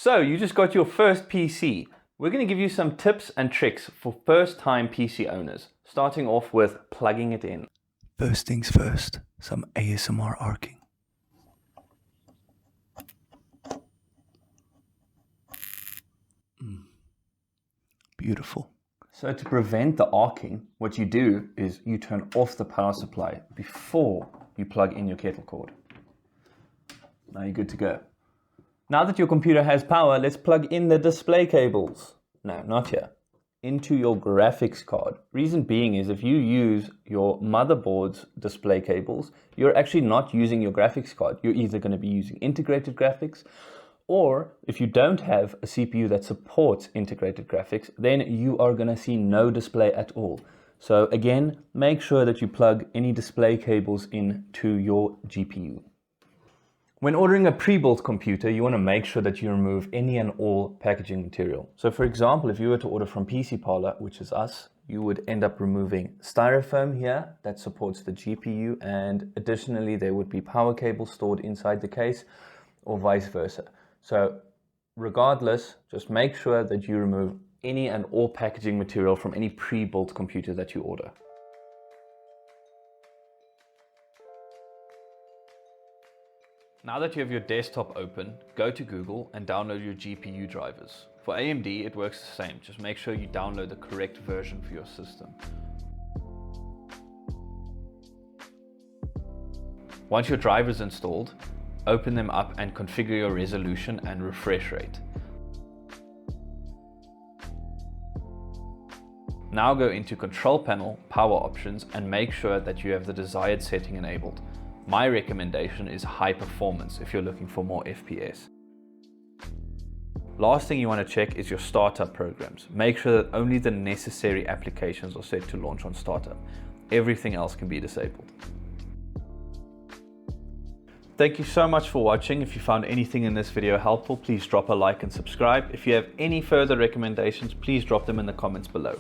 So you just got your first PC. We're going to give you some tips and tricks for first-time PC owners, starting off with plugging it in. First things first, some ASMR arcing. Beautiful. So to prevent the arcing, what you do is you turn off the power supply before you plug in your kettle cord. Now you're good to go. Now that your computer has power, let's plug in the display cables. No, not here. Into your graphics card. Reason being is if you use your motherboard's display cables, you're actually not using your graphics card. You're either going to be using integrated graphics, or if you don't have a CPU that supports integrated graphics, then you are going to see no display at all. So again, make sure that you plug any display cables into your GPU. When ordering a pre-built computer, you want to make sure that you remove any and all packaging material. So for example, if you were to order from PC Parlor, which is us, you would end up removing styrofoam here that supports the GPU, and additionally there would be power cables stored inside the case, or vice versa. So regardless, just make sure that you remove any and all packaging material from any pre-built computer that you order. Now that you have your desktop open, go to Google and download your GPU drivers. For AMD, it works the same. Just make sure you download the correct version for your system. Once your driver is installed, open them up and configure your resolution and refresh rate. Now go into Control Panel, Power Options, and make sure that you have the desired setting enabled. My recommendation is high performance if you're looking for more FPS. Last thing you want to check is your startup programs. Make sure that only the necessary applications are set to launch on startup. Everything else can be disabled. Thank you so much for watching. If you found anything in this video helpful, please drop a like and subscribe. If you have any further recommendations, please drop them in the comments below.